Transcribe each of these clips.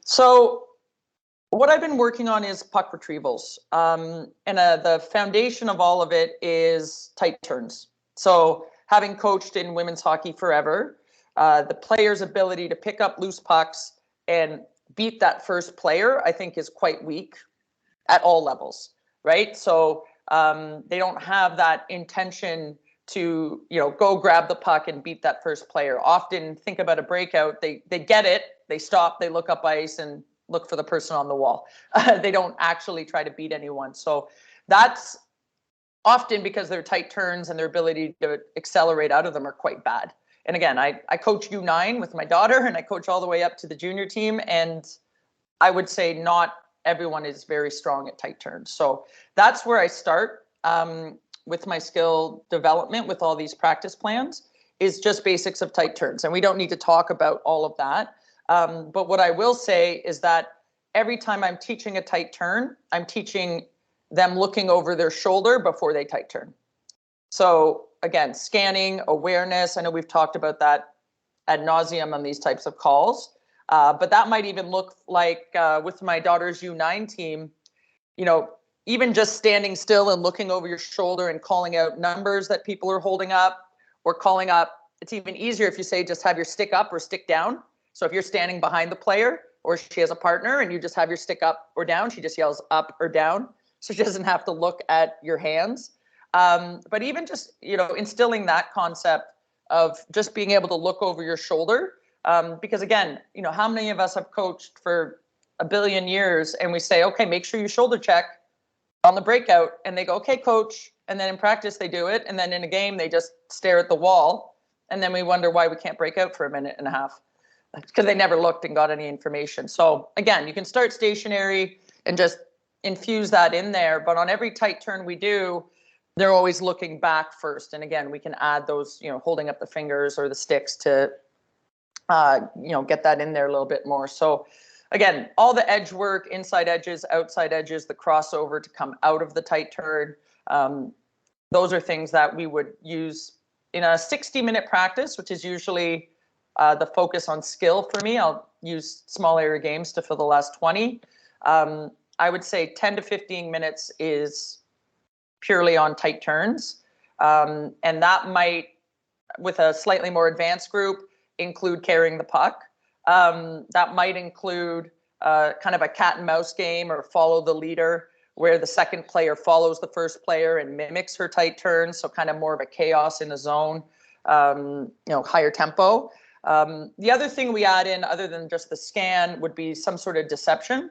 So what I've been working on is puck retrievals. And the foundation of all of it is tight turns. So having coached in women's hockey forever, the player's ability to pick up loose pucks and beat that first player, I think, is quite weak at all levels, right? So they don't have that intention to, go grab the puck and beat that first player. Often think about a breakout, they get it, they stop, they look up ice and look for the person on the wall. They don't actually try to beat anyone. So that's often because their tight turns and their ability to accelerate out of them are quite bad. And again, I coach U9 with my daughter, and I coach all the way up to the junior team. And I would say not everyone is very strong at tight turns. So that's where I start with my skill development with all these practice plans, is just basics of tight turns. And we don't need to talk about all of that. But what I will say is that every time I'm teaching a tight turn, I'm teaching them looking over their shoulder before they tight turn. So again, scanning, awareness. I know we've talked about that ad nauseum on these types of calls. But that might even look like with my daughter's U9 team, even just standing still and looking over your shoulder and calling out numbers that people are holding up, or calling up. It's even easier if you say just have your stick up or stick down. So if you're standing behind the player, or she has a partner and you just have your stick up or down, she just yells up or down. So she doesn't have to look at your hands. But even just, instilling that concept of just being able to look over your shoulder. Because again, how many of us have coached for a billion years and we say, okay, make sure you shoulder check on the breakout, and they go, okay, coach. And then in practice they do it. And then in a game, they just stare at the wall. And then we wonder why we can't break out for a minute and a half, because they never looked and got any information. So again, you can start stationary and just infuse that in there. But on every tight turn we do, they're always looking back first. And again, we can add those, holding up the fingers or the sticks to, get that in there a little bit more. So again, all the edge work, inside edges, outside edges, the crossover to come out of the tight turn. Those are things that we would use in a 60-minute practice, which is usually the focus on skill for me. I'll use small area games to fill the last 20. I would say 10 to 15 minutes is purely on tight turns. And that might, with a slightly more advanced group, include carrying the puck. That might include kind of a cat and mouse game, or follow the leader, where the second player follows the first player and mimics her tight turn. So kind of more of a chaos in the zone, higher tempo. The other thing we add in, other than just the scan, would be some sort of deception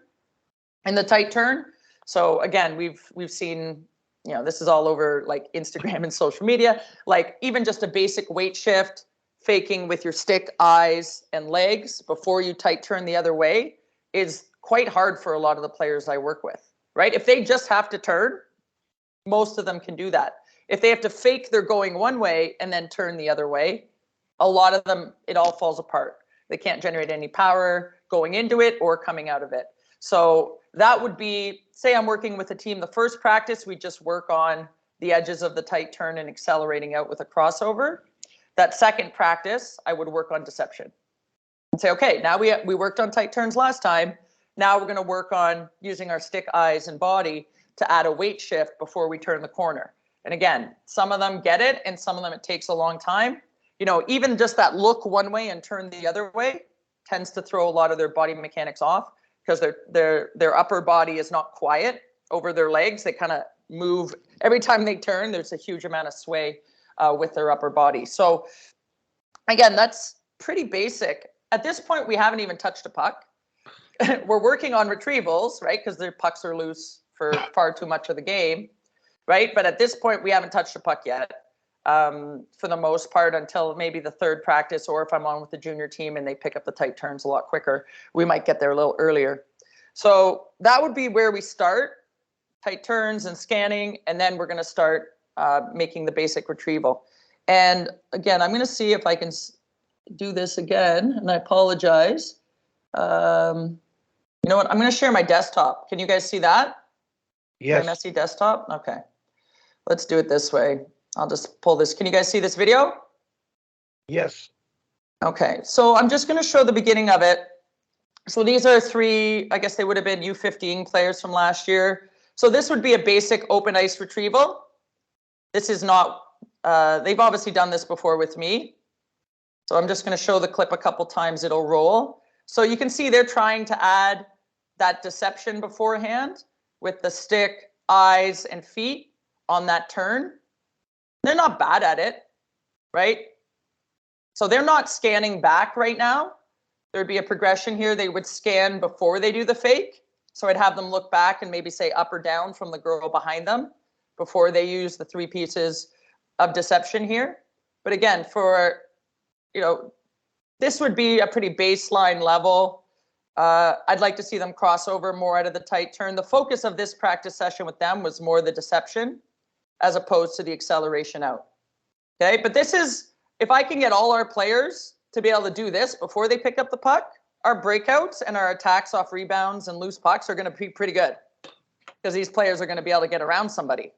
in the tight turn. So again, we've seen, this is all over like Instagram and social media, like even just a basic weight shift, faking with your stick, eyes, and legs before you tight turn the other way is quite hard for a lot of the players I work with, right? If they just have to turn, most of them can do that. If they have to fake they're going one way and then turn the other way, a lot of them, it all falls apart. They can't generate any power going into it or coming out of it. So that would be, say I'm working with a team, the first practice, we just work on the edges of the tight turn and accelerating out with a crossover. That second practice, I would work on deception and say, okay, now we worked on tight turns last time. Now we're going to work on using our stick, eyes, and body to add a weight shift before we turn the corner. And again, some of them get it, and some of them it takes a long time. Even just that look one way and turn the other way tends to throw a lot of their body mechanics off, because their upper body is not quiet over their legs. They kind of move every time they turn. There's a huge amount of sway with their upper body. So again, that's pretty basic. At this point, we haven't even touched a puck. We're working on retrievals, right? Because their pucks are loose for far too much of the game, right? But at this point, we haven't touched a puck yet, for the most part, until maybe the third practice, or if I'm on with the junior team and they pick up the tight turns a lot quicker, we might get there a little earlier. So that would be where we start, tight turns and scanning, and then we're going to start making the basic retrieval. And again, I'm going to see if I can do this again, and I apologize. You know what? I'm going to share my desktop. Can you guys see that? Yes. My messy desktop? Okay. Let's do it this way. I'll just pull this. Can you guys see this video? Yes. Okay. So I'm just going to show the beginning of it. So these are three, I guess they would have been U15 players from last year. So this would be a basic open ice retrieval. This is not, they've obviously done this before with me. So I'm just going to show the clip a couple times, it'll roll. So you can see they're trying to add that deception beforehand with the stick, eyes, and feet on that turn. They're not bad at it, right? So they're not scanning back right now. There'd be a progression here. They would scan before they do the fake. So I'd have them look back and maybe say up or down from the girl behind them before they use the 3 pieces of deception here. But again, for, you know, this would be a pretty baseline level. I'd like to see them cross over more out of the tight turn. The focus of this practice session with them was more the deception as opposed to the acceleration out. Okay, but this is, if I can get all our players to be able to do this before they pick up the puck, our breakouts and our attacks off rebounds and loose pucks are going to be pretty good because these players are going to be able to get around somebody,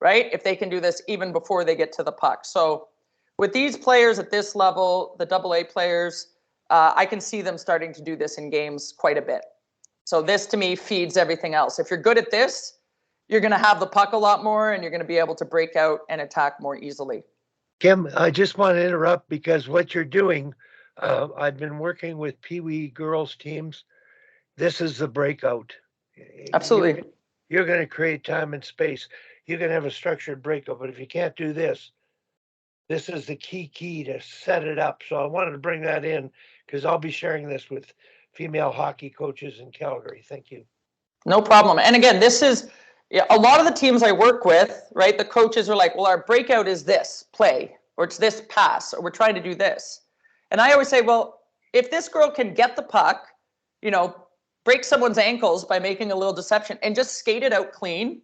right? If they can do this even before they get to the puck. So with these players at this level, the AA players, I can see them starting to do this in games quite a bit. So this to me feeds everything else. If you're good at this, you're going to have the puck a lot more and you're going to be able to break out and attack more easily. Kim, I just want to interrupt because what you're doing, I've been working with Pee Wee girls teams. This is the breakout. Absolutely. You're going to create time and space. You can have a structured breakout, but if you can't do this, this is the key to set it up. So I wanted to bring that in because I'll be sharing this with female hockey coaches in Calgary. Thank you. No problem. And again, this is, a lot of the teams I work with, right? The coaches are like, well, our breakout is this play, or it's this pass, or we're trying to do this. And I always say, well, if this girl can get the puck, you know, break someone's ankles by making a little deception and just skate it out clean,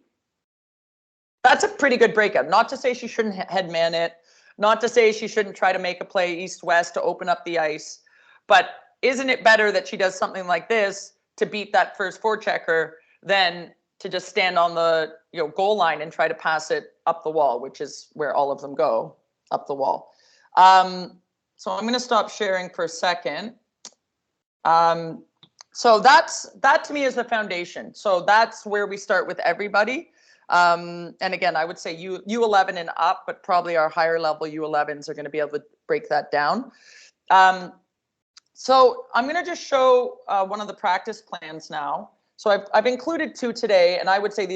that's a pretty good breakout. Not to say she shouldn't headman it, not to say she shouldn't try to make a play east-west to open up the ice, but isn't it better that she does something like this to beat that first forechecker than to just stand on the goal line and try to pass it up the wall, which is where all of them go, up the wall. So I'm going to stop sharing for a second. So that to me is the foundation. So that's where we start with everybody. And again, I would say U11 and up, but probably our higher level U11s are going to be able to break that down. So I'm going to just show one of the practice plans now. So I've included 2 today, and I would say these